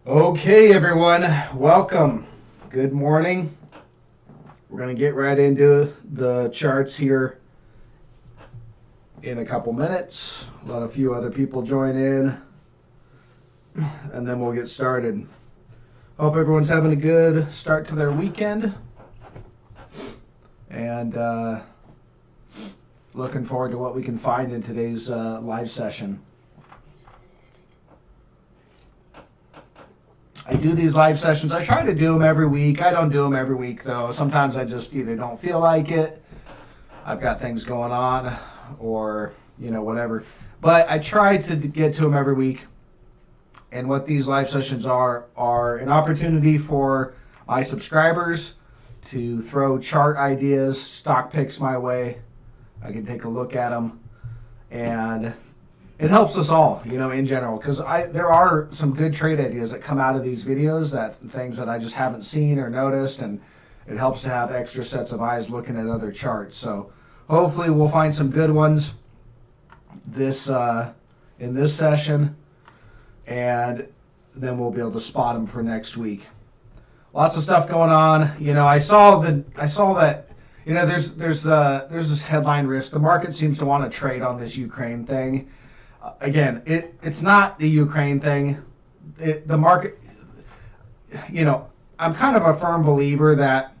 Okay, everyone, welcome. Good morning. We're going to get right into the charts here in a couple minutes. Let a few other people join in, and then we'll get started. Hope everyone's having a good start to their weekend, and looking forward to what we can find in today's live session. I do these live sessions. I try to do them every week. I don't do them every week, though. Sometimes I just either don't feel like it, I've got things going on, or, whatever. But I try to get to them every week. And what these live sessions are an opportunity for my subscribers to throw chart ideas, stock picks my way. I can take a look at them. And it helps us all, in general, because there are some good trade ideas that come out of these videos, things that I just haven't seen or noticed, and it helps to have extra sets of eyes looking at other charts. So hopefully we'll find some good ones in this session, and then we'll be able to spot them for next week. Lots of stuff going on. I saw that. There's this headline risk. The market seems to want to trade on this Ukraine thing. Again, it's not the Ukraine thing. The market, I'm kind of a firm believer that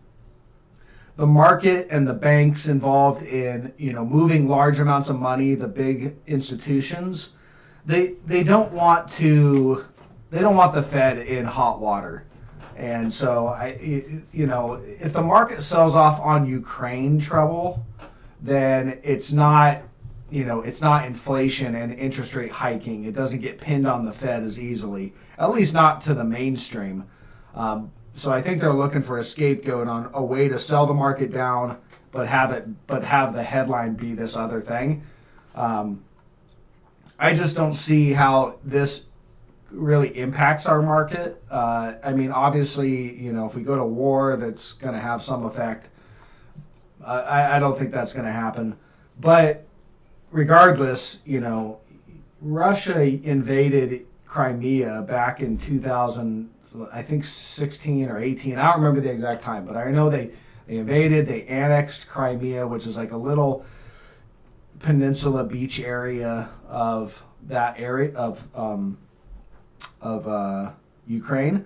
the market and the banks involved in, moving large amounts of money, the big institutions, they don't want the Fed in hot water. And so if the market sells off on Ukraine trouble, then it's not inflation and interest rate hiking. It doesn't get pinned on the Fed as easily, at least not to the mainstream. So I think they're looking for a scapegoat on a way to sell the market down, but have the headline be this other thing. I just don't see how this really impacts our market. Obviously, if we go to war, that's going to have some effect. I don't think that's going to happen, but regardless, Russia invaded Crimea back in 2000, I think 16 or 18. I don't remember the exact time, but I know they invaded, they annexed Crimea, which is like a little peninsula beach area of that area of Ukraine,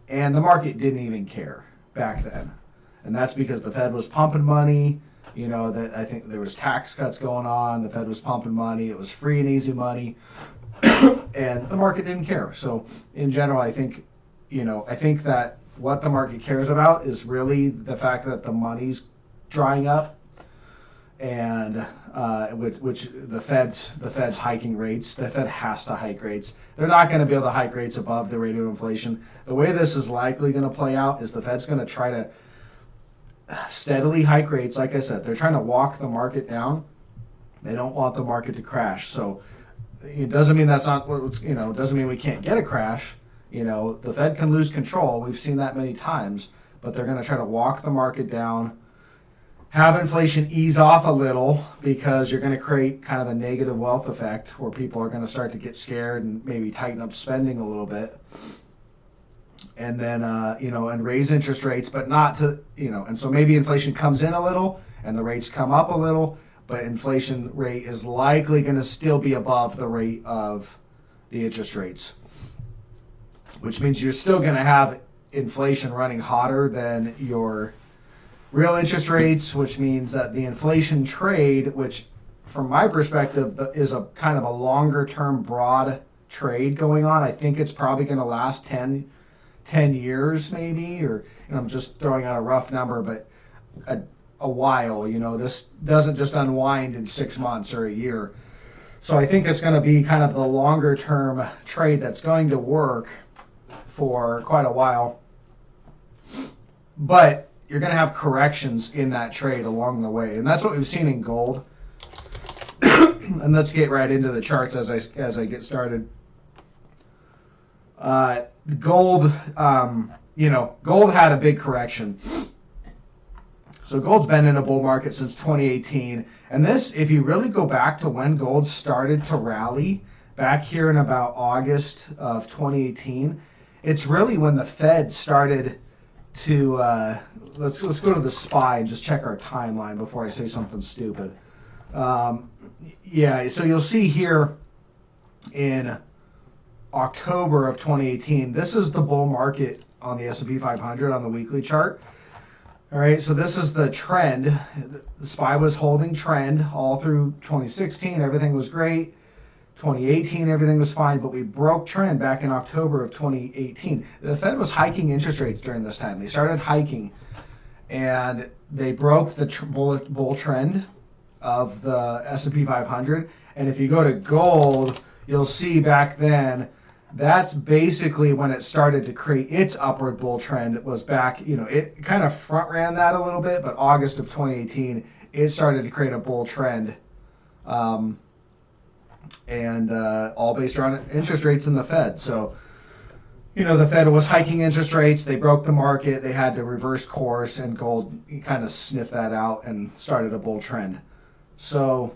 and the market didn't even care back then. And that's because the Fed was pumping money. That I think there was tax cuts going on. The Fed was pumping money. It was free and easy money, and the market didn't care. So in general, I think that what the market cares about is really the fact that the money's drying up, and which the Fed's hiking rates. The Fed has to hike rates. They're not going to be able to hike rates above the rate of inflation. The way this is likely going to play out is the Fed's going to try to steadily hike rates. Like I said, they're trying to walk the market down. They don't want the market to crash. So it doesn't mean that's not what it's, doesn't mean we can't get a crash. The Fed can lose control. We've seen that many times, but they're going to try to walk the market down, have inflation ease off a little, because you're going to create kind of a negative wealth effect where people are going to start to get scared and maybe tighten up spending a little bit. And then, and raise interest rates, but not to, and so maybe inflation comes in a little and the rates come up a little, but inflation rate is likely going to still be above the rate of the interest rates, which means you're still going to have inflation running hotter than your real interest rates, which means that the inflation trade, which from my perspective is a kind of a longer term broad trade going on. I think it's probably going to last 10 years maybe, or I'm just throwing out a rough number, but a while. This doesn't just unwind in 6 months or a year. So I think it's going to be kind of the longer term trade that's going to work for quite a while. But you're going to have corrections in that trade along the way, and that's what we've seen in gold. And let's get right into the charts as I get started. Gold, gold had a big correction. So gold's been in a bull market since 2018. And this, if you really go back to when gold started to rally, back here in about August of 2018, it's really when the Fed started to let's go to the SPY and just check our timeline before I say something stupid. Yeah, so you'll see here in October of 2018, this is the bull market on the S&P 500 on the weekly chart. All right, so this is the trend. The SPY was holding trend all through 2016. Everything was great. 2018, everything was fine, but we broke trend back in October of 2018. The Fed was hiking interest rates during this time. They started hiking, and they broke the bull trend of the S&P 500. And if you go to gold, you'll see back then, that's basically when it started to create its upward bull trend. It was back, it kind of front ran that a little bit, but August of 2018, it started to create a bull trend. And all based around interest rates in the Fed. So, the Fed was hiking interest rates. They broke the market. They had to reverse course, and gold kind of sniffed that out and started a bull trend. So,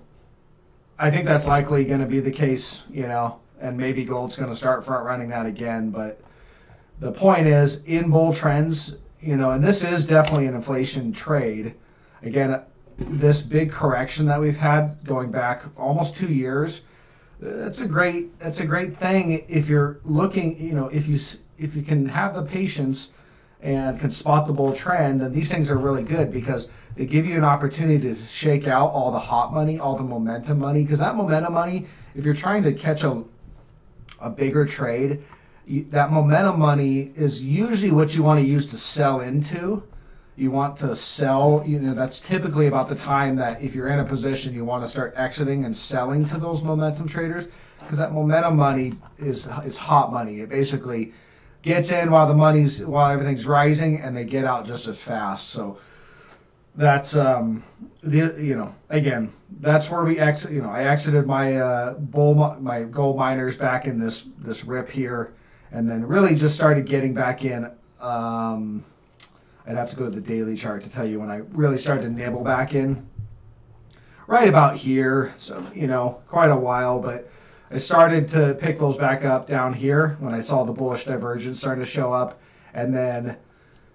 I think that's likely going to be the case, and maybe gold's going to start front running that again. But the point is, in bull trends, and this is definitely an inflation trade. Again, this big correction that we've had going back almost 2 years. That's a great thing if you're looking, if you can have the patience and can spot the bull trend, then these things are really good because they give you an opportunity to shake out all the hot money, all the momentum money. Because that momentum money, if you're trying to catch a bigger trade, that momentum money is usually what you want to use to sell into. You want to sell, that's typically about the time that if you're in a position, you want to start exiting and selling to those momentum traders, because that momentum money is hot money. It basically gets in while everything's rising, and they get out just as fast. So that's again, that's where we exit. I exited my my gold miners back in this rip here, and then really just started getting back in. I'd have to go to the daily chart to tell you when I really started to nibble back in. Right about here, so, quite a while, but I started to pick those back up down here when I saw the bullish divergence starting to show up, and then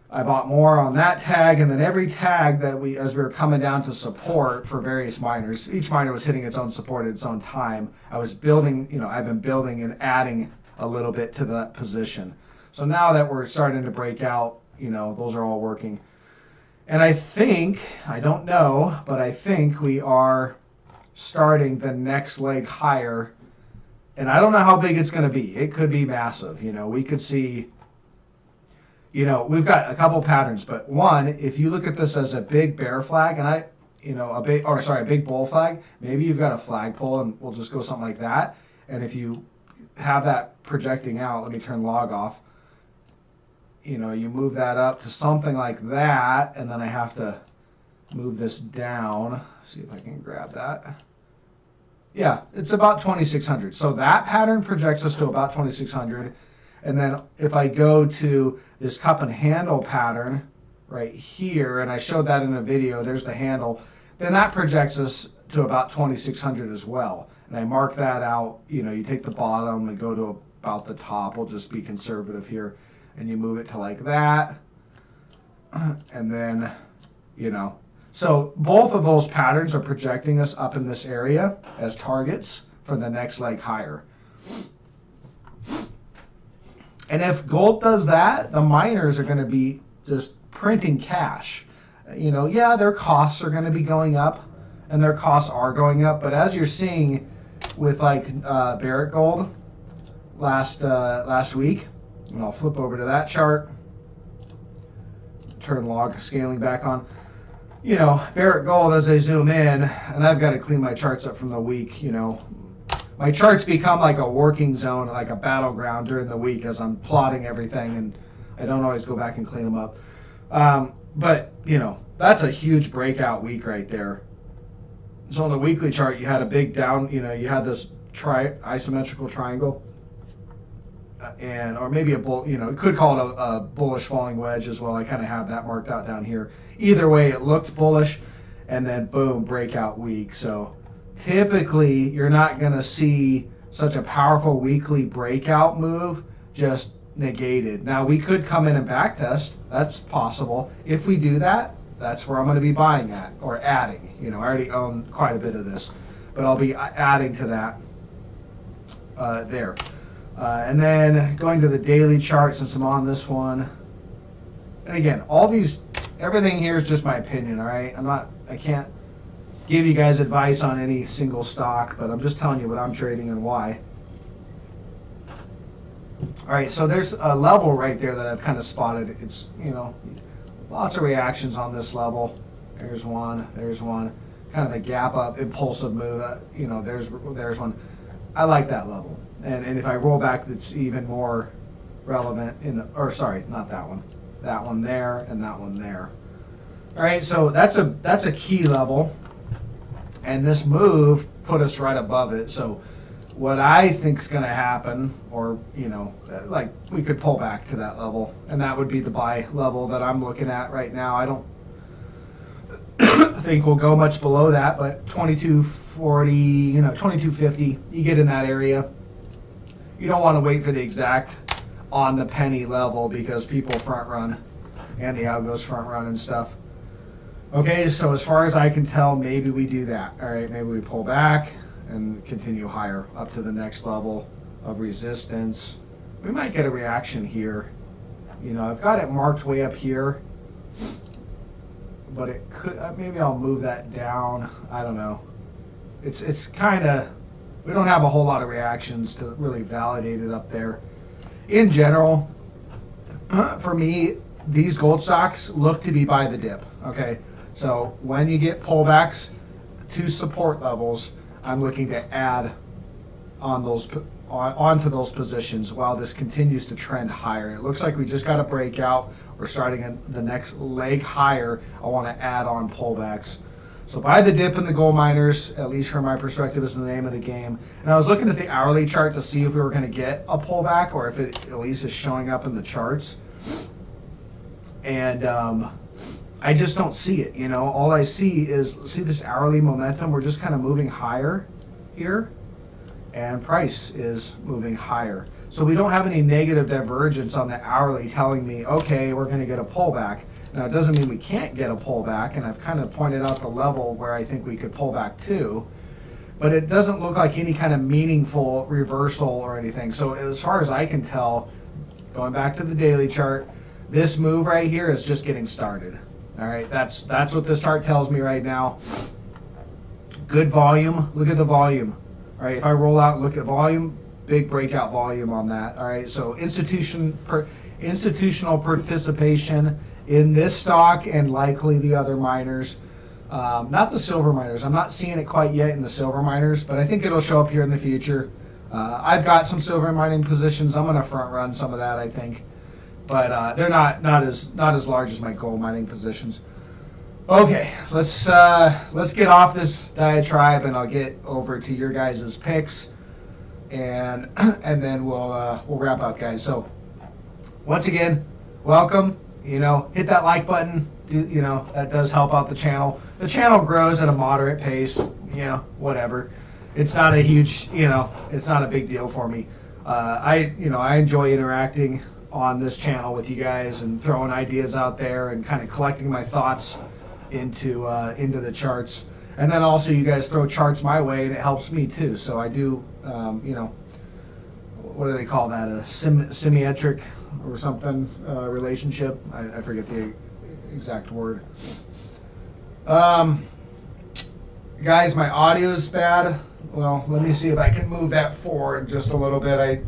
I bought more on that tag, and then every tag that as we were coming down to support for various miners, each miner was hitting its own support at its own time. I was building, I've been building and adding a little bit to that position. So now that we're starting to break out, those are all working. And I don't know, but I think we are starting the next leg higher. And I don't know how big it's going to be. It could be massive. We could see, we've got a couple patterns. But one, if you look at this as a big bear flag, and a big bull flag, maybe you've got a flagpole, and we'll just go something like that. And if you have that projecting out, let me turn log off. You move that up to something like that, and then I have to move this down. See if I can grab that. Yeah, it's about 2,600. So that pattern projects us to about 2,600. And then if I go to this cup and handle pattern right here, and I showed that in a video, there's the handle, then that projects us to about 2,600 as well. And I mark that out. You take the bottom and go to about the top. We'll just be conservative here. And you move it to like that, and then, So both of those patterns are projecting us up in this area as targets for the next leg higher. And if gold does that, the miners are going to be just printing cash. Their costs are going to be going up, and their costs are going up. But as you're seeing with Barrick Gold last week, and I'll flip over to that chart, turn log scaling back on. Barrick Gold, as I zoom in, and I've got to clean my charts up from the week, my charts become like a working zone, like a battleground during the week as I'm plotting everything, and I don't always go back and clean them up. But, that's a huge breakout week right there. So on the weekly chart, you had a big down, you had this isometrical triangle. Or maybe a bull, you could call it a bullish falling wedge as well. I kind of have that marked out down here. Either way, it looked bullish, and then boom, breakout week. So typically, you're not going to see such a powerful weekly breakout move just negated. Now we could come in and back test. That's possible. If we do that, that's where I'm going to be buying at or adding. You know, I already own quite a bit of this, but I'll be adding to that there. And then going to the daily chart, since I'm on this one. And again, everything here is just my opinion, all right? I can't give you guys advice on any single stock, but I'm just telling you what I'm trading and why. All right, so there's a level right there that I've kind of spotted. It's, you know, lots of reactions on this level. There's one, kind of a gap up, impulsive move. You know, there's one. I like that level. And if I roll back, it's even more relevant sorry, not that one. That one there and that one there. All right, so that's a key level. And this move put us right above it. So what I think is going to happen, or, you know, like we could pull back to that level, and that would be the buy level that I'm looking at right now. I don't think we'll go much below that, but 2240, you know, 2250, you get in that area. You don't want to wait for the exact on the penny level because people front run and the algos front run and stuff. Okay, so as far as I can tell, maybe we do that. All right, maybe we pull back and continue higher up to the next level of resistance. We might get a reaction here. You know, I've got it marked way up here, but it could, maybe I'll move that down. I don't know. It's kind of, we don't have a whole lot of reactions to really validate it up there. In general, for me, these gold stocks look to be by the dip, okay? So when you get pullbacks to support levels, I'm looking to add on onto those positions while this continues to trend higher. It looks like we just got a breakout. We're starting the next leg higher. I want to add on pullbacks. So buy the dip in the gold miners, at least from my perspective, is the name of the game. And I was looking at the hourly chart to see if we were going to get a pullback or if it at least is showing up in the charts. And I just don't see it, you know. All I see this hourly momentum. We're just kind of moving higher here, and price is moving higher. So we don't have any negative divergence on the hourly telling me, okay, we're going to get a pullback. Now, it doesn't mean we can't get a pullback, and I've kind of pointed out the level where I think we could pull back to, but it doesn't look like any kind of meaningful reversal or anything. So as far as I can tell, going back to the daily chart, this move right here is just getting started. All right, that's what this chart tells me right now. Good volume. Look at the volume. All right, if I roll out and look at volume, big breakout volume on that. All right, so institutional participation in this stock and likely the other miners. Not the silver miners. I'm not seeing it quite yet in the silver miners, but I think it'll show up here in the future. I've got some silver mining positions. I'm going to front run some of that, I think. But they're not as large as my gold mining positions. Okay, let's get off this diatribe, and I'll get over to your guys' picks, and then we'll wrap up, guys. So once again, welcome. You know, hit that like button. You know, that does help out the channel. The channel grows at a moderate pace. You know, whatever. It's not a huge. You know, it's not a big deal for me. I enjoy interacting on this channel with you guys and throwing ideas out there and kind of collecting my thoughts into the charts. And then also you guys throw charts my way and it helps me too. So I do, you know, what do they call that? A symmetric or something relationship. I forget the exact word. Guys, my audio is bad. Well, let me see if I can move that forward just a little bit.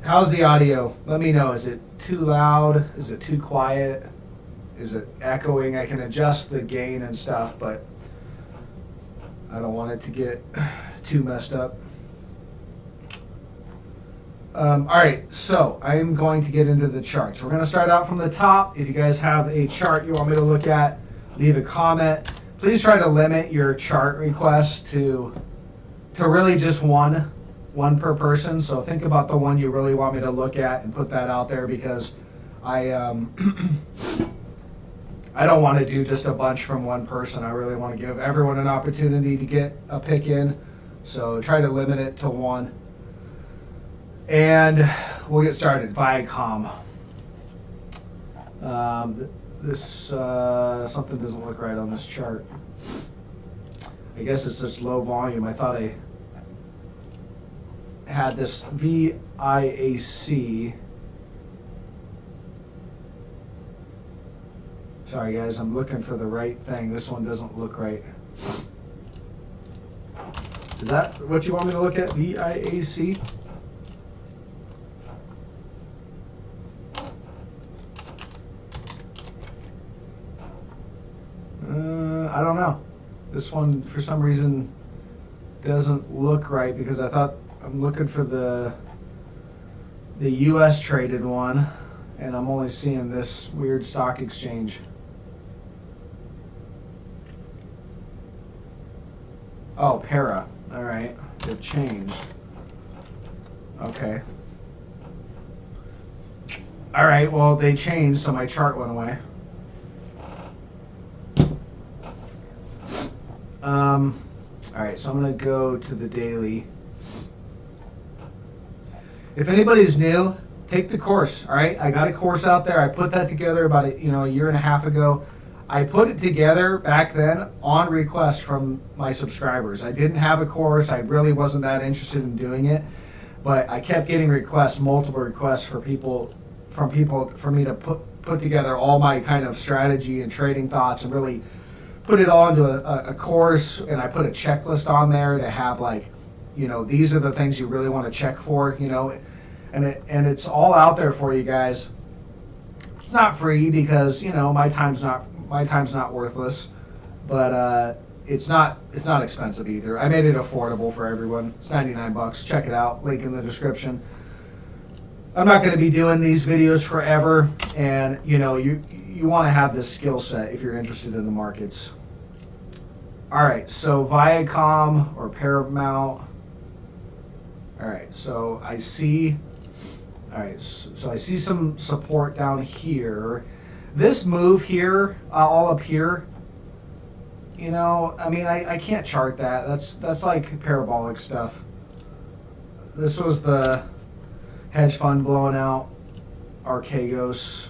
How's the audio? Let me know. Is it too loud? Is it too quiet? Is it echoing? I can adjust the gain and stuff, but I don't want it to get too messed up. All right, so I am going to get into the charts. We're going to start out from the top. If you guys have a chart you want me to look at, leave a comment. Please try to limit your chart requests to really just one per person. So think about the one you really want me to look at and put that out there, because I I don't want to do just a bunch from one person. I really want to give everyone an opportunity to get a pick in. So try to limit it to one. And we'll get started. Viacom. Something doesn't look right on this chart. I guess it's such low volume. I thought I had this VIAC. Sorry guys, I'm looking for the right thing. This one doesn't look right. Is that what you want me to look at? VIAC? I don't know. This one, for some reason, doesn't look right because I thought I'm looking for the U.S. traded one, and I'm only seeing this weird stock exchange. Oh, Para. All right, it changed. Okay. All right, well, they changed, so my chart went away. All right, so I'm going to go to the daily. If anybody's new, take the course, all right? I got a course out there. I put that together about a year and a half ago. I put it together back then on request from my subscribers. I didn't have a course. I really wasn't that interested in doing it, but I kept getting requests, multiple requests for people for me to put together all my kind of strategy and trading thoughts and really put it all into a course. And I put a checklist on there to have these are the things you really want to check for, and it's all out there for you guys. It's not free because my time's not worthless, but it's not expensive either. I made it affordable for everyone. It's $99. Check it out. Link in the description. I'm not going to be doing these videos forever, and you want to have this skill set if you're interested in the markets. All right, so Viacom or Paramount. All right, so I see. All right, so I see some support down here. This move here, all up here. I can't chart that. That's like parabolic stuff. This was the hedge fund blowing out Archegos.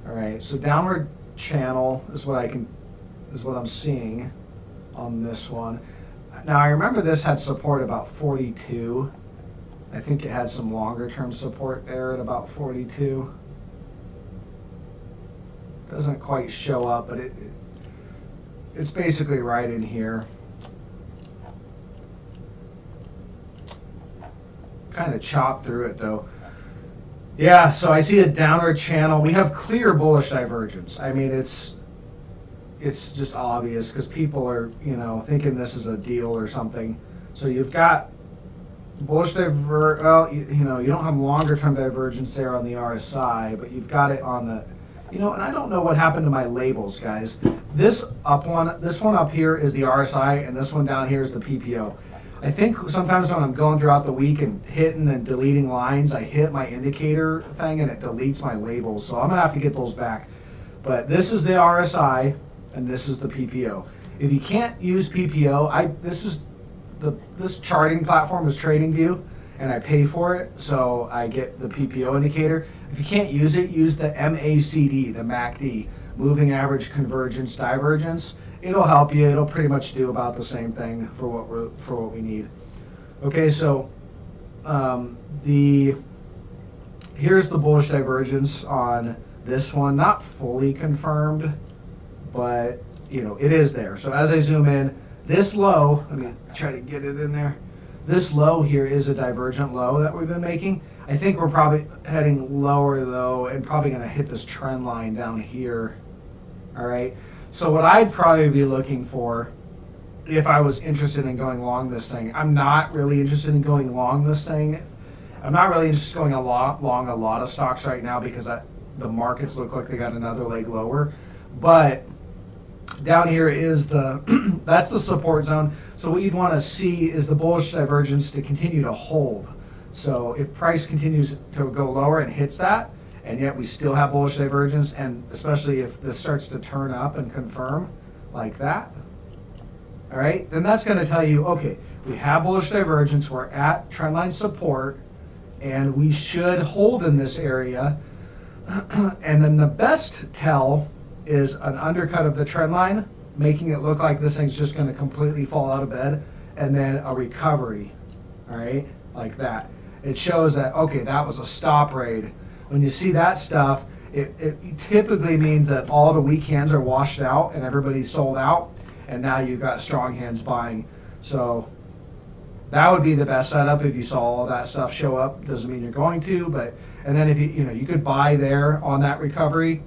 All right, so downward channel is what I'm seeing on this one. Now I remember this had support about 42. I think it had some longer term support there at about 42. Doesn't quite show up, but it's basically right in here. Kind of chopped through it though. Yeah, so I see a downward channel. We have clear bullish divergence. I mean, it's just obvious because people are, thinking this is a deal or something. So you've got bullish you don't have longer term divergence there on the RSI, but you've got it on the, and I don't know what happened to my labels, guys. This one up here is the RSI, and this one down here is the PPO. I think sometimes when I'm going throughout the week and hitting and deleting lines, I hit my indicator thing and it deletes my labels. So I'm gonna have to get those back. But this is the RSI and this is the PPO. If you can't use PPO, this charting platform is TradingView and I pay for it, so I get the PPO indicator. If you can't use it, use the MACD, the MACD, moving average convergence divergence. It'll help you. It'll pretty much do about the same thing for what we need. Okay, so here's the bullish divergence on this one. Not fully confirmed, but it is there. So as I zoom in, this low, let me try to get it in there. This low here is a divergent low that we've been making. I think we're probably heading lower though, and probably going to hit this trend line down here. All right. So what I'd probably be looking for if I was interested in going long this thing, I'm not really interested in going long this thing. I'm not really interested in going long a lot of stocks right now because the markets look like they got another leg lower. But down here is that's the support zone. So what you'd want to see is the bullish divergence to continue to hold. So if price continues to go lower and hits that, and yet we still have bullish divergence, and especially if this starts to turn up and confirm like that. all right, then that's going to tell you, okay, we have bullish divergence, we're at trendline support, and we should hold in this area. And then the best tell is an undercut of the trend line, making it look like this thing's just going to completely fall out of bed, and then a recovery, all right, like that. It shows that, okay, that was a stop raid. When you see that stuff, it typically means that all the weak hands are washed out and everybody's sold out, and now you've got strong hands buying. So that would be the best setup if you saw all that stuff show up. Doesn't mean you're going to, but, and then if you could buy there on that recovery.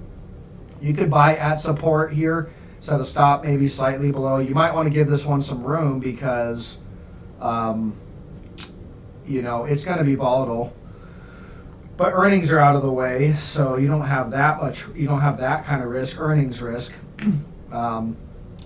You could buy at support here, set a stop maybe slightly below. You might want to give this one some room because, it's going to be volatile. But earnings are out of the way, so you don't have that kind of risk, earnings risk.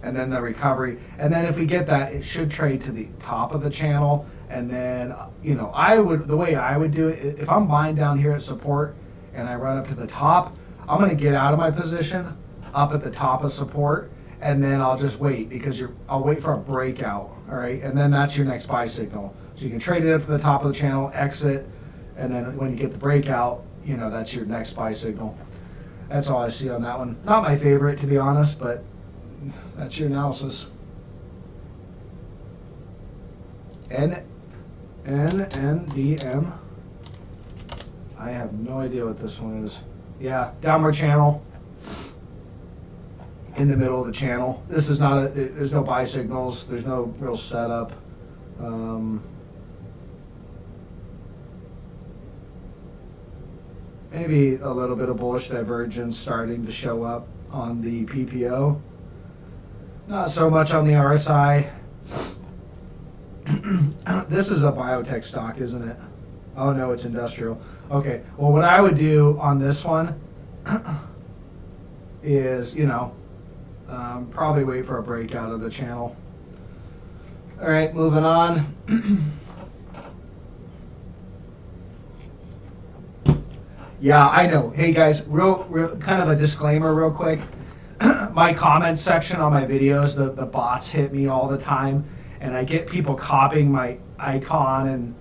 And then the recovery. And then if we get that, it should trade to the top of the channel. And then, the way I would do it, if I'm buying down here at support and I run up to the top, I'm going to get out of my position up at the top of support, and then I'll just wait because I'll wait for a breakout, all right? And then that's your next buy signal. So you can trade it up to the top of the channel, exit, and then when you get the breakout, that's your next buy signal. That's all I see on that one. Not my favorite, to be honest, but that's your analysis. NNDM. I have no idea what this one is. Yeah, downward channel in the middle of the channel. This is there's no buy signals. There's no real setup. Maybe a little bit of bullish divergence starting to show up on the PPO. Not so much on the RSI. This is a biotech stock, isn't it? Oh no, it's industrial. Okay, well what I would do on this one is, probably wait for a breakout of the channel. All right, moving on. Yeah, I know. Hey guys, real kind of a disclaimer real quick. My comments section on my videos, the bots hit me all the time, and I get people copying my icon and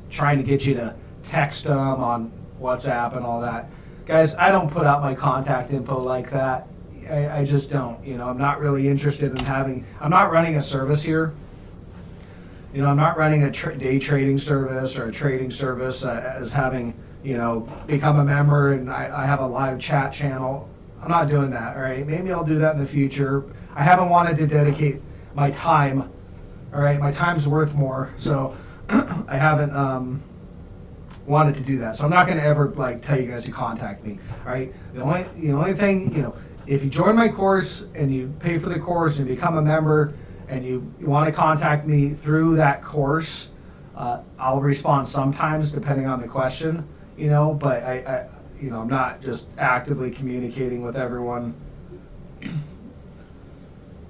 trying to get you to text them on WhatsApp and all that. Guys, I don't put out my contact info like that. I just don't. I'm not really interested in I'm not running a service here. I'm not running a day trading service or a trading service as having, become a member and I have a live chat channel. I'm not doing that, all right? Maybe I'll do that in the future. I haven't wanted to dedicate my time, all right? My time's worth more, so I haven't wanted to do that. So I'm not going to ever tell you guys to contact me, all right? The only thing, if you join my course and you pay for the course and become a member and you want to contact me through that course, I'll respond sometimes depending on the question, but I'm not just actively communicating with everyone.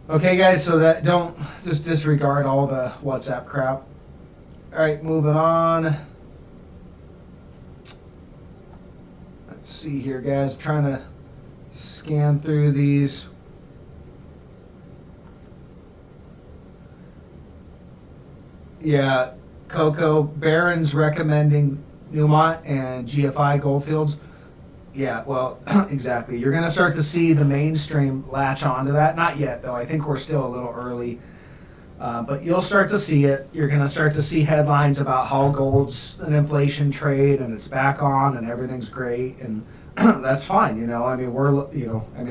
Okay, guys, so that don't just disregard all the WhatsApp crap. All right, moving on. Let's see here, guys. I'm trying to scan through these. Yeah, Coco, Barron's recommending Newmont and GFI Goldfields. Yeah, well, exactly. You're going to start to see the mainstream latch onto that. Not yet, though. I think we're still a little early. But you'll start to see it. You're going to start to see headlines about how gold's an inflation trade and it's back on and everything's great. And that's fine, I mean,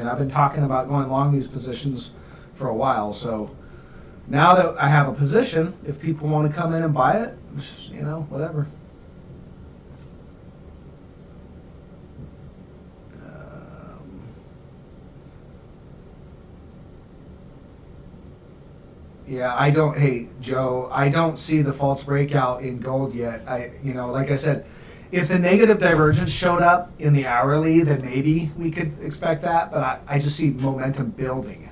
I've been talking about going long these positions for a while. So now that I have a position, if people want to come in and buy it, whatever. Yeah, hey, Joe, I don't see the false breakout in gold yet. Like I said, if the negative divergence showed up in the hourly, then maybe we could expect that, but I just see momentum building.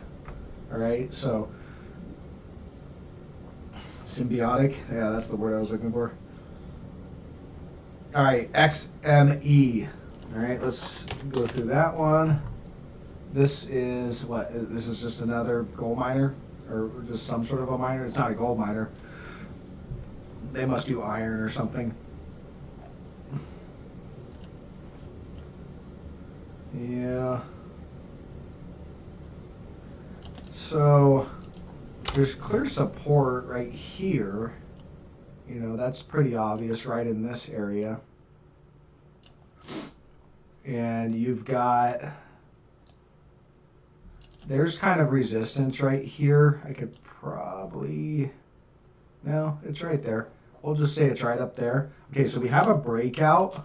All right, so symbiotic, yeah, that's the word I was looking for. All right, XME. All right, let's go through that one. This is what? This is just another gold miner. or just some sort of a miner. It's not a gold miner. They must do iron or something. Yeah. So there's clear support right here. You know, that's pretty obvious right in this area. And you've got, there's kind of resistance right here. I could probably, no, it's right there. We'll just say it's right up there. Okay, so we have a breakout.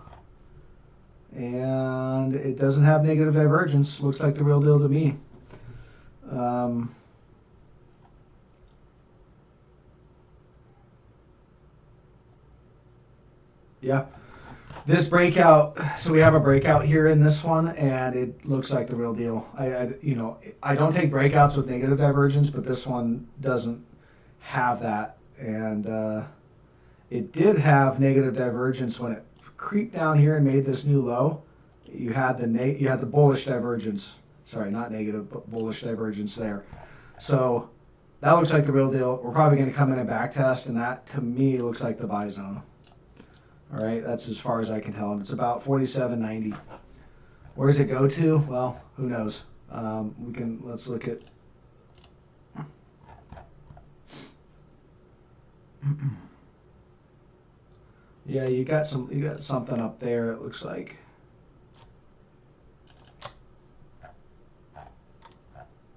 And it doesn't have negative divergence. Looks like the real deal to me. Yeah. This breakout, so we have a breakout here in this one, and it looks like the real deal. I don't take breakouts with negative divergence, but this one doesn't have that. And it did have negative divergence when it creeped down here and made this new low. You had the bullish divergence. Sorry, not negative, but bullish divergence there. So that looks like the real deal. We're probably going to come in and back test, and that to me looks like the buy zone. All right, that's as far as I can tell, and it's about 47.90. Where does it go to? Well, who knows? Let's look at. Yeah, you got something up there. It looks like.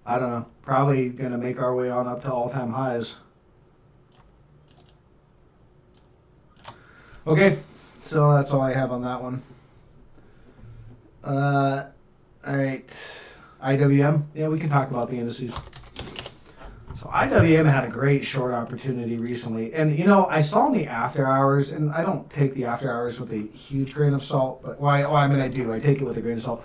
I don't know. Probably gonna make our way on up to all-time highs. Okay, so that's all I have on that one. All right, IWM. Yeah, we can talk about the indices. So IWM had a great short opportunity recently, and you know I saw in the after hours, and I don't take the after hours with a huge grain of salt, but I do. I take it with a grain of salt.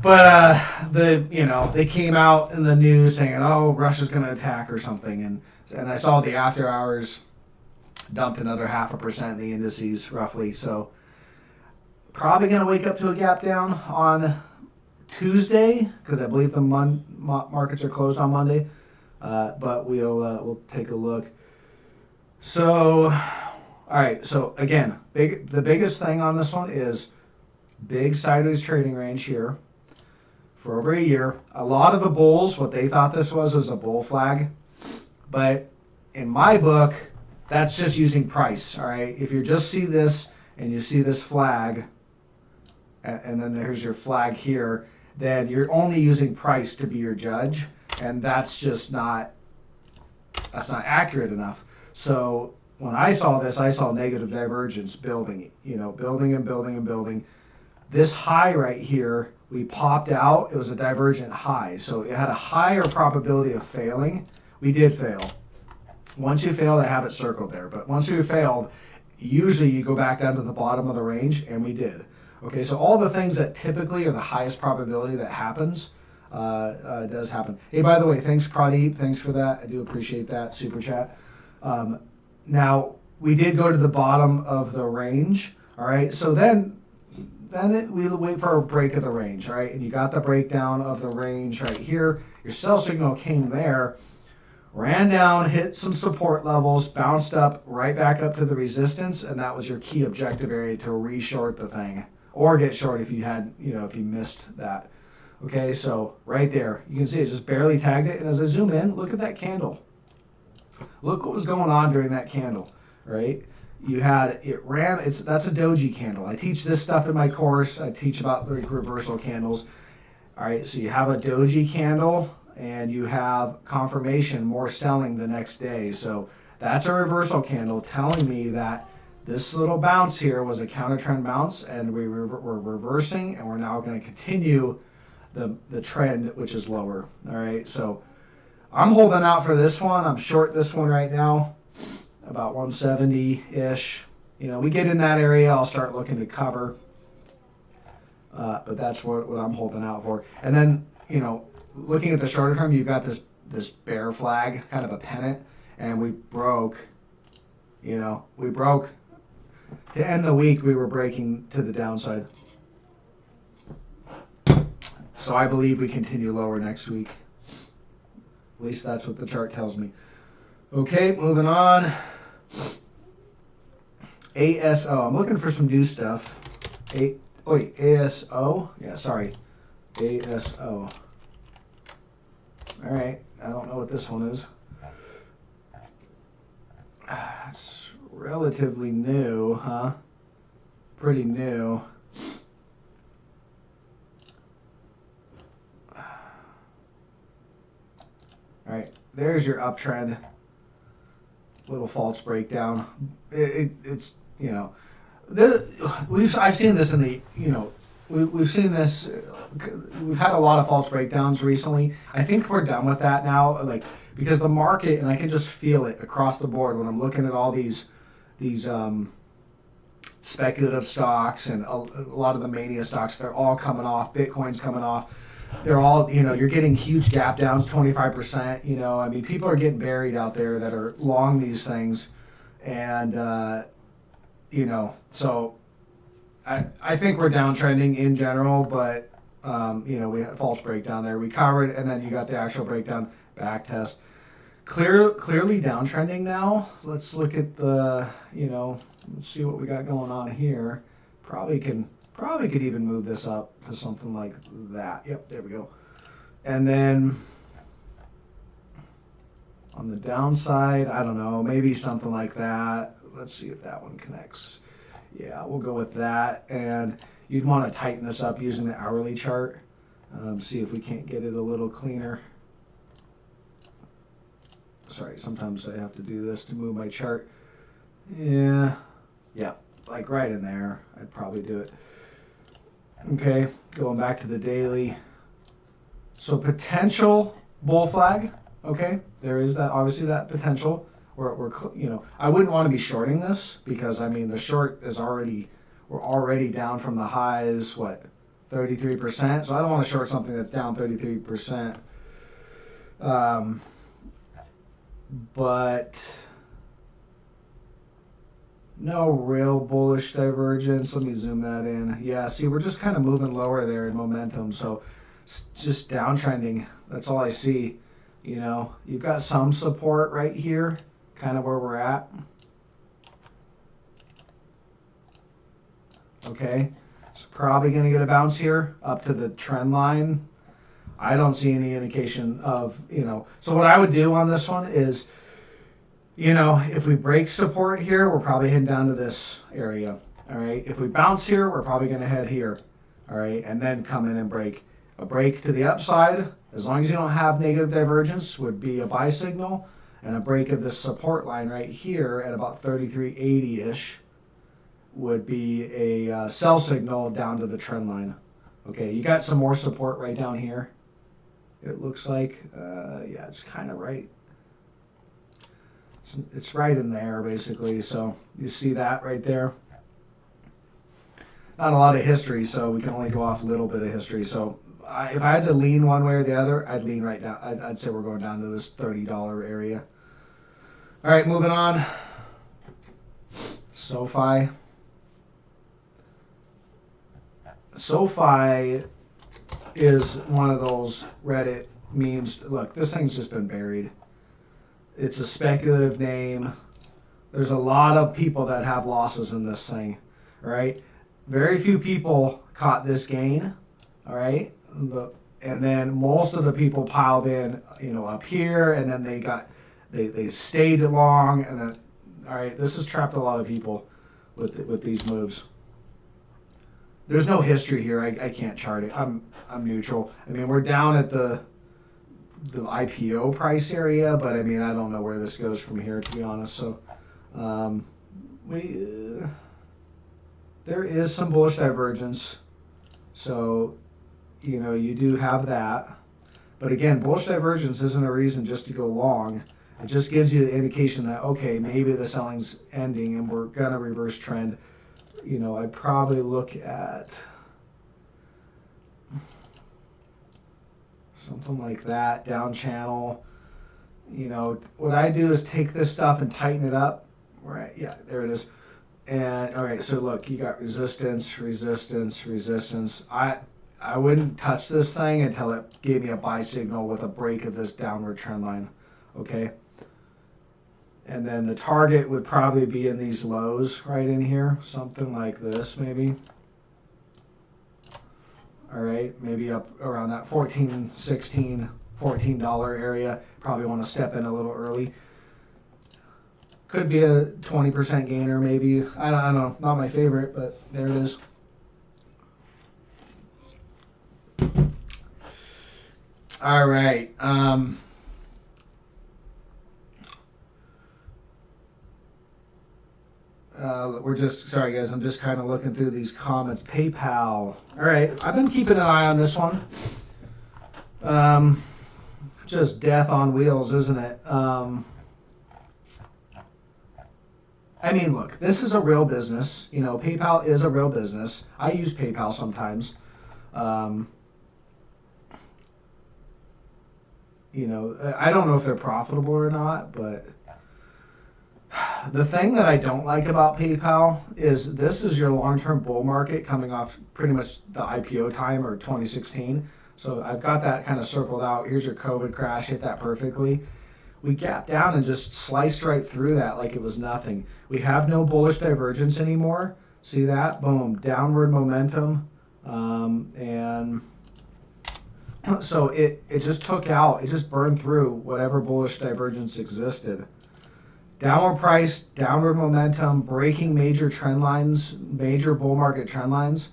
But they came out in the news saying, "Oh, Russia's going to attack" or something, and I saw the after hours dumped another 0.5% in the indices roughly. So probably going to wake up to a gap down on Tuesday because I believe the markets are closed on Monday. But we'll take a look. So, all right. So again, the biggest thing on this one is big sideways trading range here for over a year. A lot of the bulls, what they thought this was a bull flag, but in my book, that's just using price. All right. If you just see this and you see this flag, and then there's your flag here, then you're only using price to be your judge. And that's just not accurate enough. So when I saw this, I saw negative divergence building, building and building and building. This high right here, we popped out. It was a divergent high. So it had a higher probability of failing. We did fail. Once you failed, I have it circled there. But once we failed, usually you go back down to the bottom of the range, and we did. Okay, so all the things that typically are the highest probability that happens, does happen. Hey, by the way, thanks Pradeep, thanks for that. I do appreciate that super chat. Now we did go to the bottom of the range. All right, so then we'll wait for a break of the range. All right, and you got the breakdown of the range right here. Your sell signal came there, ran down, hit some support levels, bounced up right back up to the resistance, and that was your key objective area to re-short the thing or get short if you had, if you missed that. Okay, so right there, you can see it just barely tagged it. And as I zoom in, look at that candle. Look what was going on during that candle, right? That's a doji candle. I teach this stuff in my course. I teach about reversal candles. All right, so you have a doji candle and you have confirmation, more selling the next day. So that's a reversal candle telling me that this little bounce here was a counter trend bounce, and we're reversing, and we're now going to continue the trend, which is lower. All right, so I'm holding out for this one. I'm short this one right now, about 170-ish. We get in that area, I'll start looking to cover. But that's what I'm holding out for. And then, looking at the shorter term, you've got this bear flag, kind of a pennant, and we broke. To end the week, we were breaking to the downside. So I believe we continue lower next week. At least that's what the chart tells me. Okay, moving on. ASO. I'm looking for some new stuff. ASO? Yeah, sorry. ASO. All right, I don't know what this one is. It's relatively new, huh? Pretty new. All right, there's your uptrend. Little false breakdown. It's, you know, I've seen this in the, you know, we've seen this. We've had a lot of false breakdowns recently. I think we're done with that now, like, because the market, and I can just feel it across the board when I'm looking at all these speculative stocks and a lot of the mania stocks. They're all coming off. Bitcoin's coming off. They're all, you know, you're getting huge gap downs, 25%. You know, I mean, people are getting buried out there that are long these things, and you know, so I think we're downtrending in general, but you know, we had a false breakdown there. We covered, and then you got the actual breakdown, back test. Clearly downtrending now. Let's look at the, you know, let's see what we got going on here. Probably could even move this up to something like that. Yep, there we go. And then on the downside, I don't know, maybe something like that. Let's see if that one connects. Yeah, we'll go with that. And you'd want to tighten this up using the hourly chart. See if we can't get it a little cleaner. Sorry, sometimes I have to do this to move my chart. Yeah, like right in there. I'd probably do it. Okay, going back to the daily. So potential bull flag. Okay, there is that, obviously, that potential. We're you know, I wouldn't want to be shorting this because, I mean, the short is we're already down from the highs, what, 33%. So I don't want to short something that's down 33%. But no real bullish divergence. Let me zoom that in. Yeah, see, we're just kind of moving lower there in momentum. So it's just downtrending. That's all I see. You know, you've got some support right here, kind of where we're at. Okay, so probably going to get a bounce here up to the trend line. I don't see any indication of, you know, so what I would do on this one is, you know, if we break support here, we're probably heading down to this area. All right, if we bounce here, we're probably going to head here. All right, and then come in and break. A break to the upside, as long as you don't have negative divergence, would be a buy signal, and a break of this support line right here at about 33.80-ish would be a sell signal down to the trend line. Okay, you got some more support right down here. It looks like, yeah, it's kind of right. It's right in there, basically. So you see that right there. Not a lot of history, so we can only go off a little bit of history. So if I had to lean one way or the other, I'd lean right down. I'd say we're going down to this $30 area. All right, moving on. SoFi. SoFi is one of those Reddit memes. Look, this thing's just been buried. It's a speculative name. There's a lot of people that have losses in this thing, all right? Very few people caught this gain, all right? And then most of the people piled in, you know, up here, and then they stayed long, and then, all right, this has trapped a lot of people with these moves. There's no history here. I can't chart it. I'm neutral. I mean, we're down at the IPO price area, but I mean, I don't know where this goes from here, to be honest. So there is some bullish divergence. So, you know, you do have that. But again, bullish divergence isn't a reason just to go long. It just gives you the indication that, okay, maybe the selling's ending and we're going to reverse trend. You know, I'd probably look at something like that, down channel. You know, what I do is take this stuff and tighten it up. Right, yeah, there it is. And all right, so look, you got resistance, resistance, resistance. I wouldn't touch this thing until it gave me a buy signal with a break of this downward trend line. Okay. And then the target would probably be in these lows right in here, something like this maybe. All right, maybe up around that $14, $16, $14 area. Probably want to step in a little early. Could be a 20% gainer maybe. I don't know, not my favorite, but there it is. All right. We're just, sorry guys, I'm just kind of looking through these comments. PayPal. All right, I've been keeping an eye on this one. Just death on wheels, isn't it? I mean, look, this is a real business. You know, PayPal is a real business. I use PayPal sometimes. You know, I don't know if they're profitable or not, but the thing that I don't like about PayPal is this is your long-term bull market coming off pretty much the IPO time or 2016. So I've got that kind of circled out. Here's your COVID crash, hit that perfectly. We gapped down and just sliced right through that like it was nothing. We have no bullish divergence anymore. See that? Boom, downward momentum. And so it just took out, it just burned through whatever bullish divergence existed. Downward price, downward momentum, breaking major trend lines, major bull market trend lines.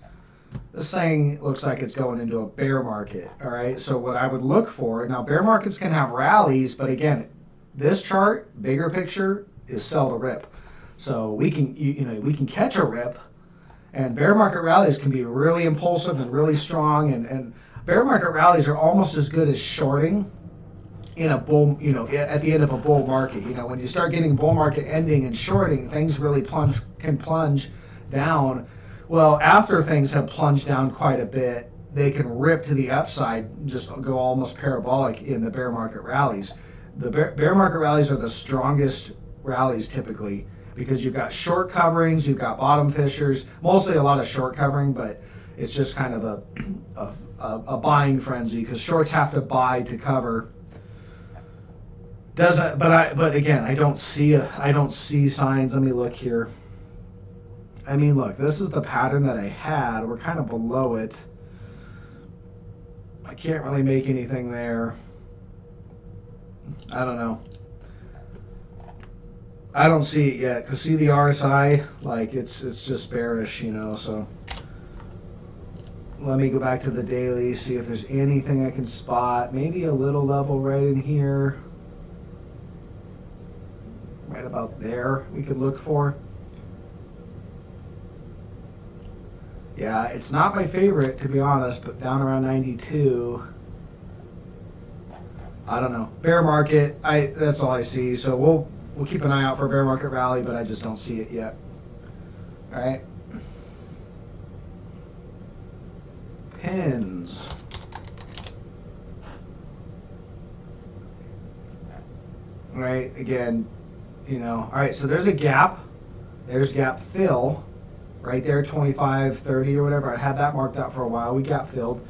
This thing looks like it's going into a bear market, all right? So what I would look for, now bear markets can have rallies, but again, this chart, bigger picture, is sell the rip. So we can, we can catch a rip, and bear market rallies can be really impulsive and really strong, and bear market rallies are almost as good as shorting in a bull, at the end of a bull market. When you start getting bull market ending and shorting, things really can plunge down. Well, after things have plunged down quite a bit, they can rip to the upside, just go almost parabolic in the bear market rallies. The bear market rallies are the strongest rallies typically because you've got short coverings, you've got bottom fishers, mostly a lot of short covering, but it's just kind of a buying frenzy because shorts have to buy to cover. But again, I don't see signs. Let me look here. I mean, look, this is the pattern that I had. We're kind of below it. I can't really make anything there. I don't know. I don't see it yet. Cause see the RSI, like it's just bearish, so. Let me go back to the daily, see if there's anything I can spot. Maybe a little level right in here. Right about there we could look for. Yeah, it's not my favorite to be honest, but down around 92. I don't know. Bear market, that's all I see. So we'll keep an eye out for a bear market rally, but I just don't see it yet. All right. Pins. All right, again, all right, so there's a gap. There's gap fill right there, 25, 30 or whatever. I had that marked out for a while. We gap filled.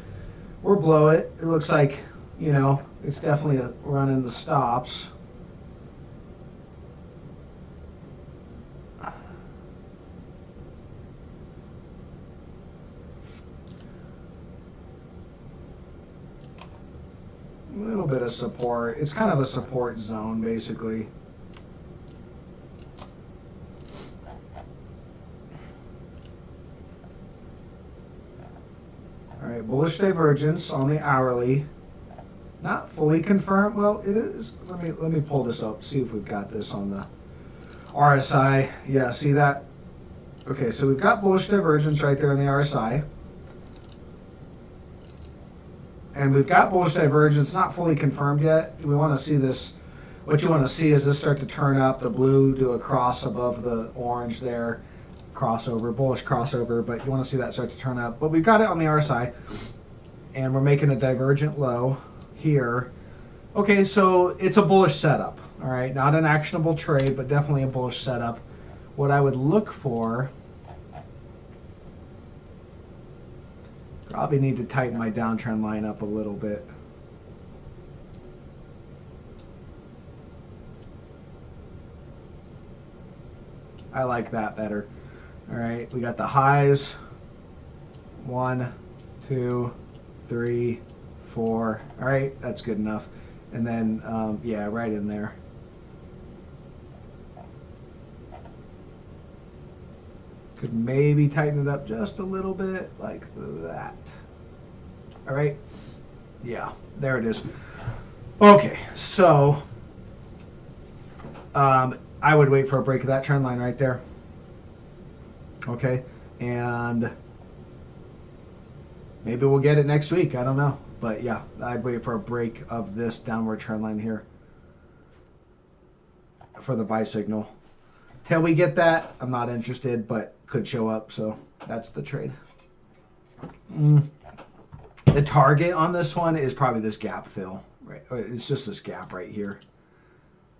We're below it. It looks like, it's definitely a run in the stops. A little bit of support. It's kind of a support zone, basically. All right, bullish divergence on the hourly. Not fully confirmed. Well, it is. Let me pull this up. See if we've got this on the RSI. Yeah, see that? Okay, so we've got bullish divergence right there on the RSI. And we've got bullish divergence, not fully confirmed yet. We want to see this. What you want to see is this start to turn up, the blue do a cross above the orange there. Crossover, bullish crossover, but you want to see that start to turn up. But we've got it on the RSI, and we're making a divergent low here. Okay, so it's a bullish setup, all right? Not an actionable trade, but definitely a bullish setup. What I would look for, Probably need to tighten my downtrend line up a little bit. I like that better. All right, we got the highs. 1, 2, 3, 4. All right, that's good enough. And then, yeah, right in there. Could maybe tighten it up just a little bit like that. All right. Yeah, there it is. Okay, so I would wait for a break of that trend line right there. Okay, and maybe we'll get it next week. I don't know. But yeah, I'd wait for a break of this downward trend line here for the buy signal. Till we get that, I'm not interested, but could show up. So that's the trade. The target on this one is probably this gap fill. Right, it's just this gap right here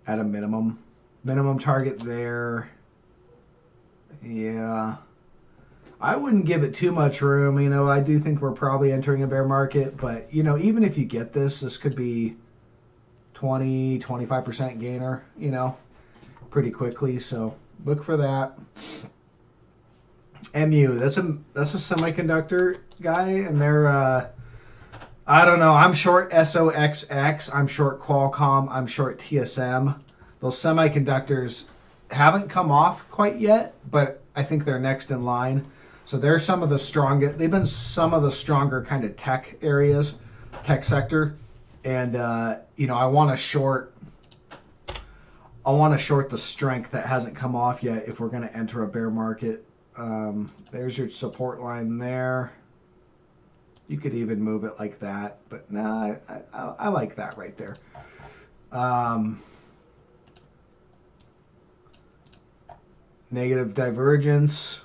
at a minimum. Minimum target there. Yeah. I wouldn't give it too much room. You know, I do think we're probably entering a bear market, but, you know, even if you get this, this could be 20, 25% gainer, you know, pretty quickly. So look for that. MU, that's a semiconductor guy, and they're, I don't know, I'm short SOXX, I'm short Qualcomm, I'm short TSM. Those semiconductors haven't come off quite yet, but I think they're next in line. So they're some of the strongest, they've been some of the stronger kind of tech areas, tech sector. And, you know, I want to short the strength that hasn't come off yet if we're going to enter a bear market. There's your support line there. You could even move it like that, but nah, I like that right there. Negative divergence.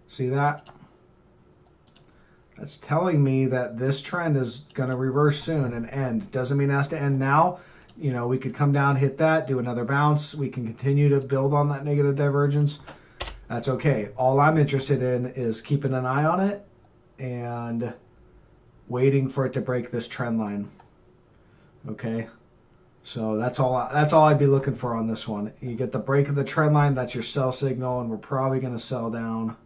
See that? That's telling me that this trend is going to reverse soon and end. Doesn't mean it has to end now. You know, we could come down, hit that, do another bounce. We can continue to build on that negative divergence. That's okay. All I'm interested in is keeping an eye on it and waiting for it to break this trend line. Okay? So that's all I'd be looking for on this one. You get the break of the trend line, that's your sell signal, and we're probably going to sell down.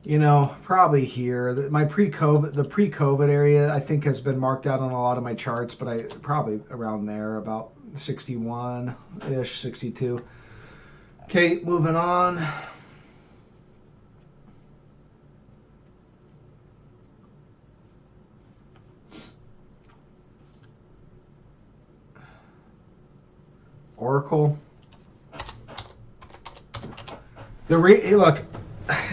You know, probably here. The pre-COVID area, I think, has been marked out on a lot of my charts, but probably around there, about 61-ish, 62. Okay, moving on. Oracle. Look,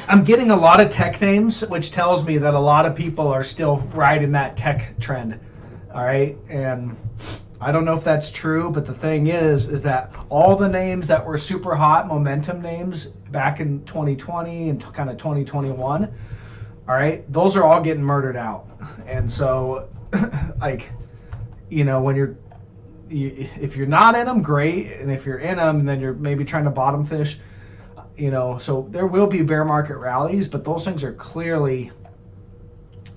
I'm getting a lot of tech names, which tells me that a lot of people are still riding that tech trend. All right, and I don't know if that's true, but the thing is that all the names that were super hot momentum names back in 2020 and kind of 2021, all right, those are all getting murdered out. And so, like, you know, when if you're not in them, great, and if you're in them, then you're maybe trying to bottom fish. You know, so there will be bear market rallies, but those things are clearly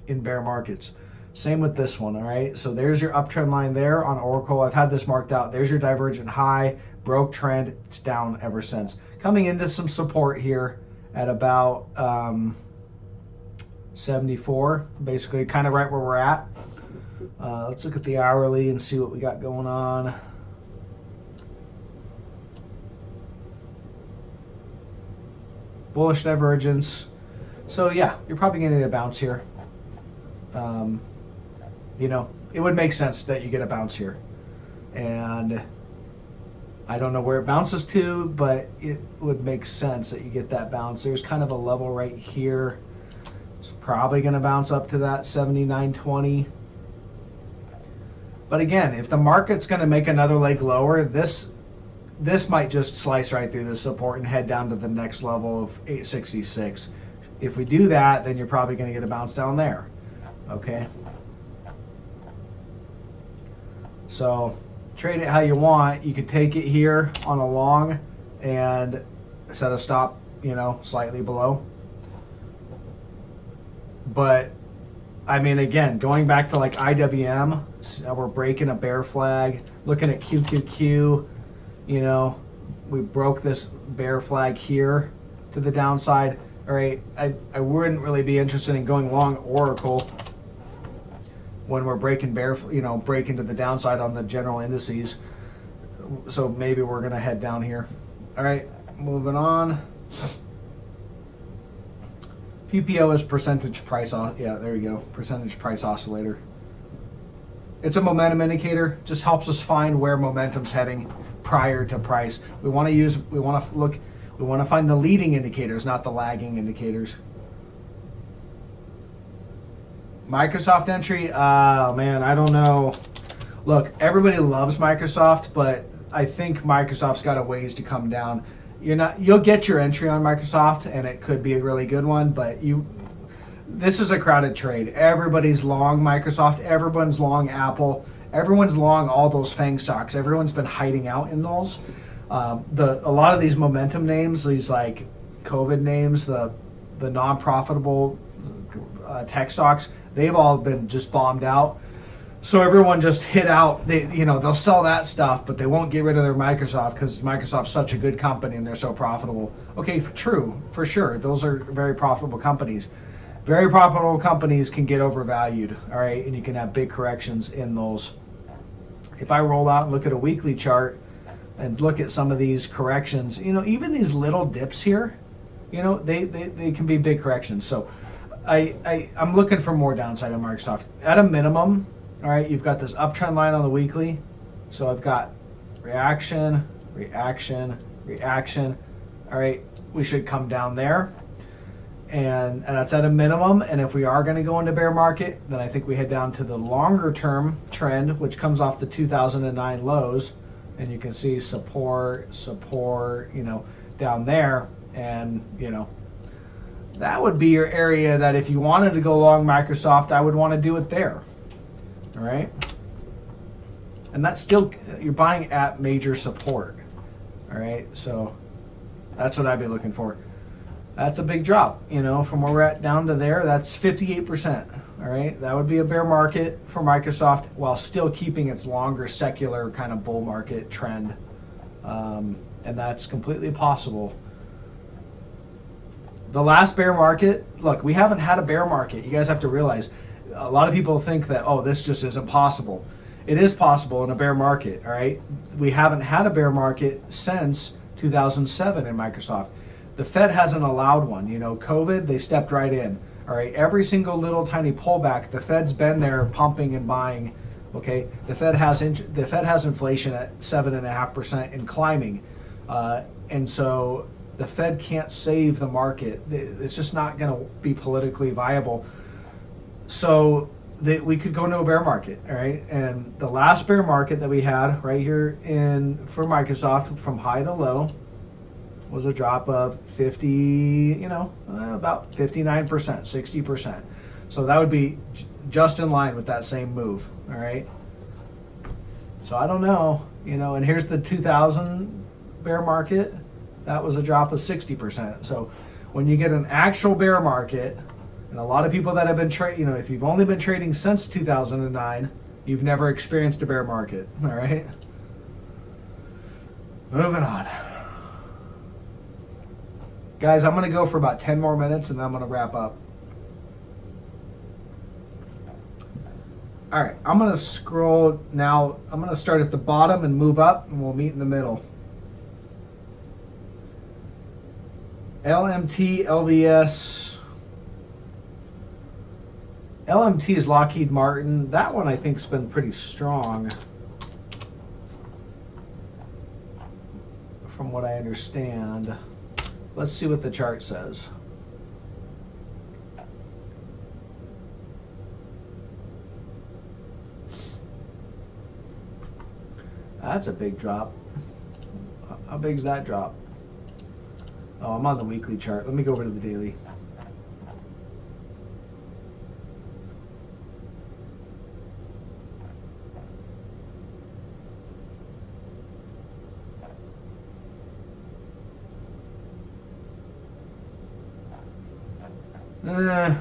in bear markets. Same with this one, all right? So there's your uptrend line there on Oracle. I've had this marked out. There's your divergent high, broke trend. It's down ever since. Coming into some support here at about 74, basically kind of right where we're at. Let's look at the hourly and see what we got going on. Bullish divergence. So yeah, you're probably going to get a bounce here. You know, it would make sense that you get a bounce here. And I don't know where it bounces to, but it would make sense that you get that bounce. There's kind of a level right here. It's probably going to bounce up to that 79.20. But again, if the market's going to make another leg lower, this might just slice right through the support and head down to the next level of 866. If we do that, then you're probably going to get a bounce down there. Okay? So trade it how you want. You could take it here on a long and set a stop, you know, slightly below. But I mean, again, going back to like IWM, we're breaking a bear flag. Looking at QQQ, you know, we broke this bear flag here to the downside. All right, I wouldn't really be interested in going long Oracle when we're breaking breaking to the downside on the general indices. So maybe we're gonna head down here. All right, moving on. PPO is percentage price. Yeah, there you go. Percentage price oscillator. It's a momentum indicator. Just helps us find where momentum's heading prior to price. We want to find the leading indicators, not the lagging indicators. Microsoft entry. Oh man, I don't know. Look, everybody loves Microsoft, but I think Microsoft's got a ways to come down. You'll get your entry on Microsoft and it could be a really good one, but this is a crowded trade. Everybody's long Microsoft, everyone's long Apple, everyone's long all those FANG stocks. Everyone's been hiding out in those. A lot of these momentum names, these like COVID names, the non-profitable tech stocks, they've all been just bombed out. So everyone just hit out. They'll sell that stuff, but they won't get rid of their Microsoft because Microsoft's such a good company and they're so profitable. Okay, true, for sure. Those are very profitable companies. Very profitable companies can get overvalued, all right? And you can have big corrections in those. If I roll out and look at a weekly chart and look at some of these corrections, even these little dips here, they can be big corrections. So I'm looking for more downside on Microsoft. At a minimum, all right, you've got this uptrend line on the weekly. So I've got reaction, reaction, reaction. All right, we should come down there. And that's at a minimum. And if we are going to go into bear market, then I think we head down to the longer term trend, which comes off the 2009 lows. And you can see support, down there. And, that would be your area that if you wanted to go long Microsoft, I would want to do it there. All right. And that's still, you're buying at major support. All right. So that's what I'd be looking for. That's a big drop, from where we're at down to there. That's 58%. All right. That would be a bear market for Microsoft while still keeping its longer secular kind of bull market trend. And that's completely possible. The last bear market, look, we haven't had a bear market. You guys have to realize, a lot of people think that, this just isn't possible. It is possible in a bear market, all right? We haven't had a bear market since 2007 in Microsoft. The Fed hasn't allowed one. COVID, they stepped right in, all right? Every single little tiny pullback, the Fed's been there pumping and buying, okay? The Fed has inflation at 7.5% and climbing. And so the Fed can't save the market. It's just not going to be politically viable. So we could go into a bear market, all right? And the last bear market that we had right here for Microsoft from high to low was a drop of 50, about 59%, 60%. So that would be just in line with that same move, all right? So I don't know, and here's the 2000 bear market. That was a drop of 60%. So when you get an actual bear market, and a lot of people that have been trading, if you've only been trading since 2009, you've never experienced a bear market, all right? Moving on. Guys, I'm going to go for about 10 more minutes and then I'm going to wrap up. All right, I'm going to scroll now. I'm going to start at the bottom and move up and we'll meet in the middle. LMT, LVS. LMT is Lockheed Martin. That one I think has been pretty strong from what I understand. Let's see what the chart says. That's a big drop. How big is that drop? Oh, I'm on the weekly chart. Let me go over to the daily. I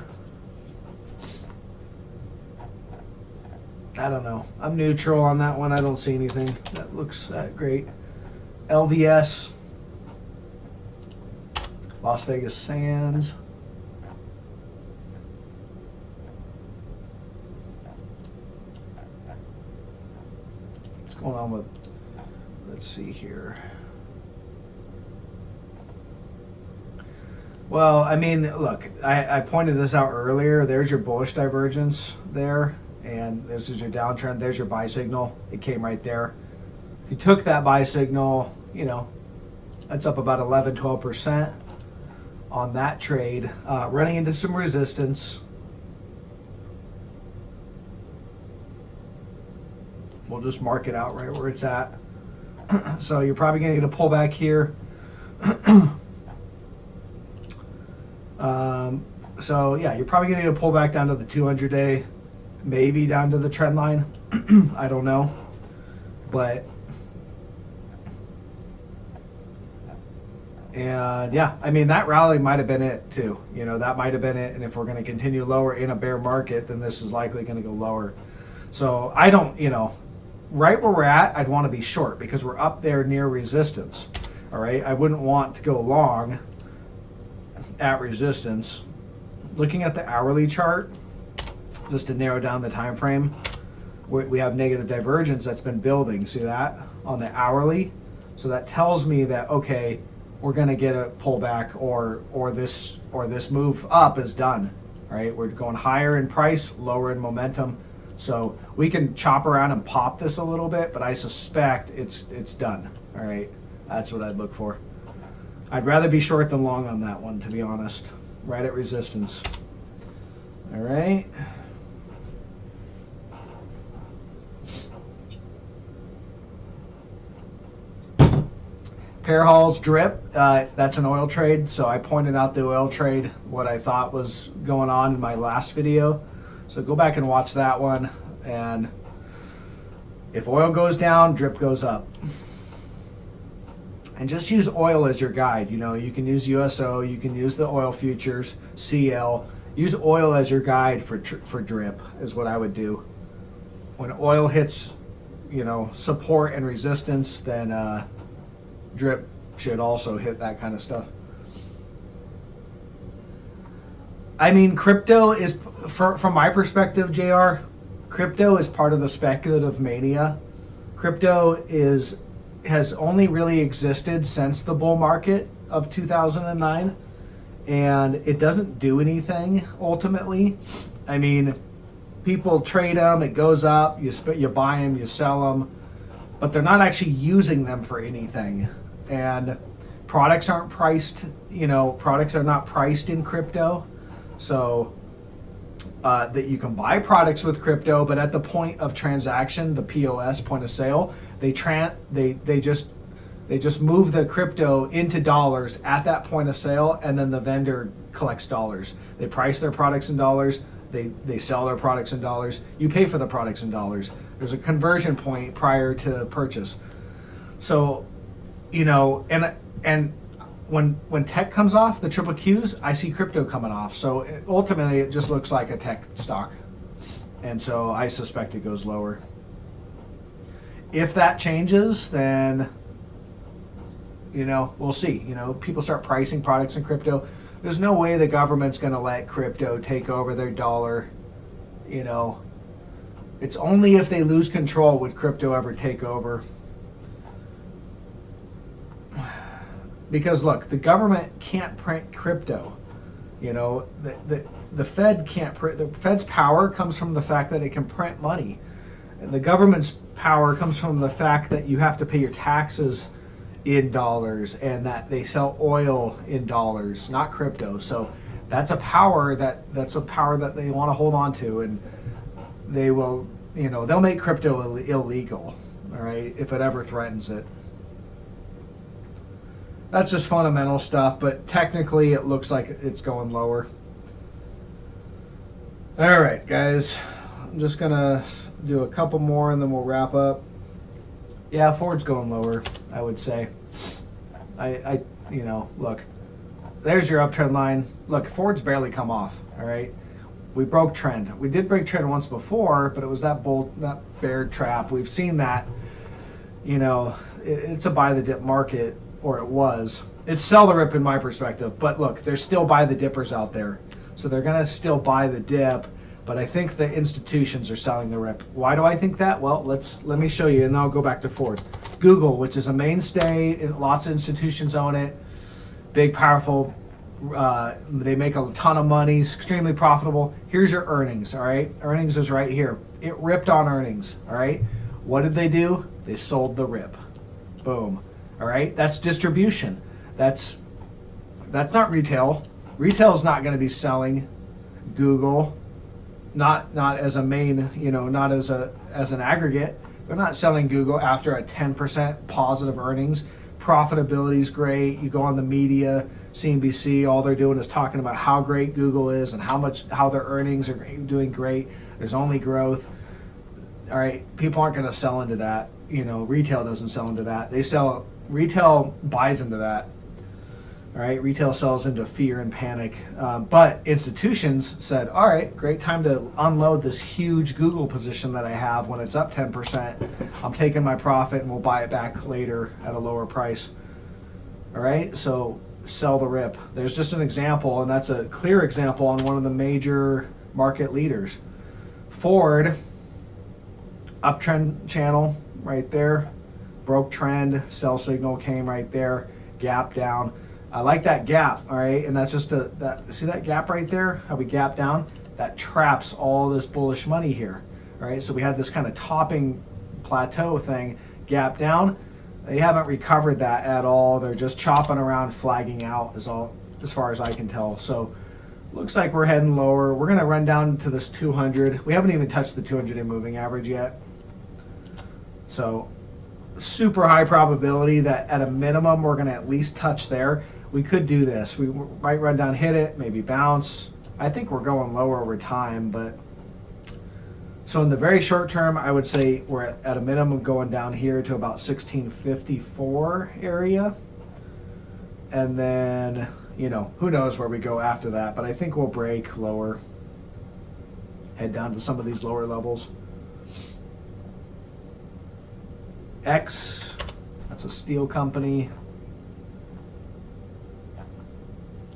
don't know. I'm neutral on that one. I don't see anything that looks that great. LVS, Las Vegas Sands. What's going on with, let's see here. Well, I mean, look, I pointed this out earlier. There's your bullish divergence there, and this is your downtrend. There's your buy signal. It came right there. If you took that buy signal, you know, that's up about 11, 12% on that trade. Running into some resistance. We'll just mark it out right where it's at. So you're probably going to get a pullback here. So yeah, you're probably going to get a pullback down to the 200-day, maybe down to the trend line. I don't know, but and yeah, I mean that rally might have been it too. You know, that might have been it. And if we're going to continue lower in a bear market, then this is likely going to go lower. So I don't, you know, right where we're at, I'd want to be short because we're up there near resistance. All right, I wouldn't want to go long at resistance. Looking at the hourly chart, just to narrow down the time frame, we have negative divergence that's been building. See that on the hourly? So that tells me that okay, we're going to get a pullback, or this move up is done. Right? We're going higher in price, lower in momentum. So we can chop around and pop this a little bit, but I suspect it's done. All right, that's what I'd look for. I'd rather be short than long on that one, to be honest. Right at resistance. All right. Pair Halls drip. That's an oil trade. So I pointed out the oil trade, what I thought was going on in my last video. So go back and watch that one. And if oil goes down, drip goes up. And just use oil as your guide. You know, you can use USO, you can use the oil futures, CL. Use oil as your guide for drip is what I would do. When oil hits, you know, support and resistance, then drip should also hit that kind of stuff. I mean, crypto is, from my perspective, JR, crypto is part of the speculative mania. Crypto has only really existed since the bull market of 2009, and it doesn't do anything ultimately. I mean, people trade them, it goes up, you buy them, you sell them, but they're not actually using them for anything. And products aren't priced, you know, products are not priced in crypto. So that you can buy products with crypto, but at the point of transaction, the POS, point of sale, they just move the crypto into dollars at that point of sale, and then the vendor collects dollars. They price their products in dollars, they sell their products in dollars, you pay for the products in dollars. There's a conversion point prior to purchase. So, you know, and when tech comes off, the triple Qs, I see crypto coming off. So ultimately, it just looks like a tech stock. And so I suspect it goes lower. If that changes, then, you know, we'll see. You know, people start pricing products in crypto. There's no way the government's going to let crypto take over their dollar. You know, it's only if they lose control would crypto ever take over. Because look, the government can't print crypto. You know, the Fed can't print. The Fed's power comes from the fact that it can print money. And the government's power comes from the fact that you have to pay your taxes in dollars, and that they sell oil in dollars, not crypto. So that's a power that they want to hold on to, and they will, you know, they'll make crypto illegal, all right, if it ever threatens it. That's just fundamental stuff, but technically it looks like it's going lower. All right, guys, I'm just gonna do a couple more and then we'll wrap up. Yeah, Ford's going lower, I would say. I you know, look, there's your uptrend line. Look, Ford's barely come off, all right? We broke trend. We did break trend once before, but it was that bear trap. We've seen that, you know, it's a buy the dip market, or it was. It's sell the rip in my perspective, but look, there's still buy the dippers out there. So they're gonna still buy the dip, but I think the institutions are selling the rip. Why do I think that? Well, let me show you, and then I'll go back to Ford. Google, which is a mainstay, lots of institutions own it, big, powerful, they make a ton of money, extremely profitable. Here's your earnings, all right? Earnings is right here. It ripped on earnings, all right? What did they do? They sold the rip. Boom, all right? That's distribution. That's not retail. Retail's not gonna be selling Google, not as a main, you know, not as an aggregate. They're not selling Google after a 10% positive earnings. Profitability is great. You go on the media, CNBC, all they're doing is talking about how great Google is and how their earnings are doing great. There's only growth. All right, people aren't going to sell into that. You know, retail doesn't sell into that. Retail buys into that. All right, retail sells into fear and panic. But institutions said, all right, great time to unload this huge Google position that I have when it's up 10%. I'm taking my profit and we'll buy it back later at a lower price. All right, so sell the rip. There's just an example, and that's a clear example on one of the major market leaders. Ford, uptrend channel right there, broke trend, sell signal came right there, gap down. I like that gap, all right? And that's just see that gap right there, how we gap down? That traps all this bullish money here, all right? So we had this kind of topping plateau thing, gap down. They haven't recovered that at all. They're just chopping around, flagging out as far as I can tell. So looks like we're heading lower. We're gonna run down to this 200. We haven't even touched the 200-day moving average yet. So super high probability that at a minimum, we're gonna at least touch there. We could do this. We might run down, hit it, maybe bounce. I think we're going lower over time, but so in the very short term, I would say we're at a minimum going down here to about 1654 area. And then, you know, who knows where we go after that, but I think we'll break lower, head down to some of these lower levels. X, that's a steel company.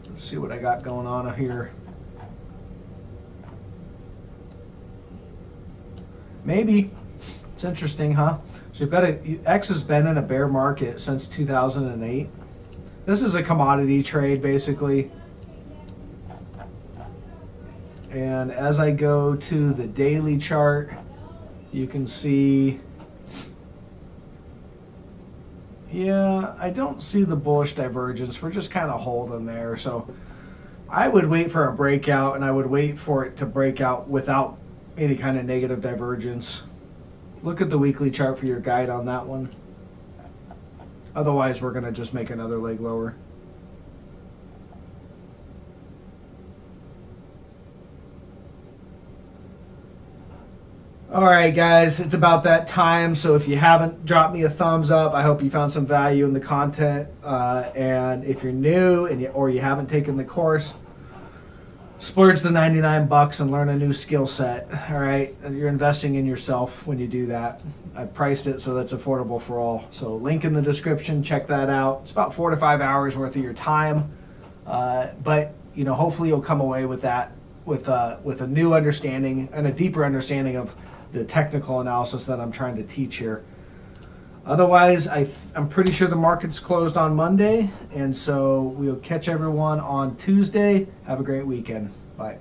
Let's see what I got going on here. Maybe. It's interesting, huh? So we've got X has been in a bear market since 2008. This is a commodity trade, basically. And as I go to the daily chart, you can see, yeah, I don't see the bullish divergence. We're just kind of holding there. So I would wait for a breakout, and I would wait for it to break out without any kind of negative divergence. Look at the weekly chart for your guide on that one. Otherwise, we're going to just make another leg lower. All right, guys, it's about that time. So if you haven't dropped me a thumbs up, I hope you found some value in the content. And if you're new or you haven't taken the course, splurge the $99 and learn a new skill set. All right, you're investing in yourself when you do that. I priced it so that's affordable for all. So link in the description, check that out. It's about 4 to 5 hours worth of your time, but you know, hopefully you'll come away with that with a new understanding and a deeper understanding of the technical analysis that I'm trying to teach here. Otherwise, I'm pretty sure the market's closed on Monday, and so we'll catch everyone on Tuesday. Have a great weekend. Bye.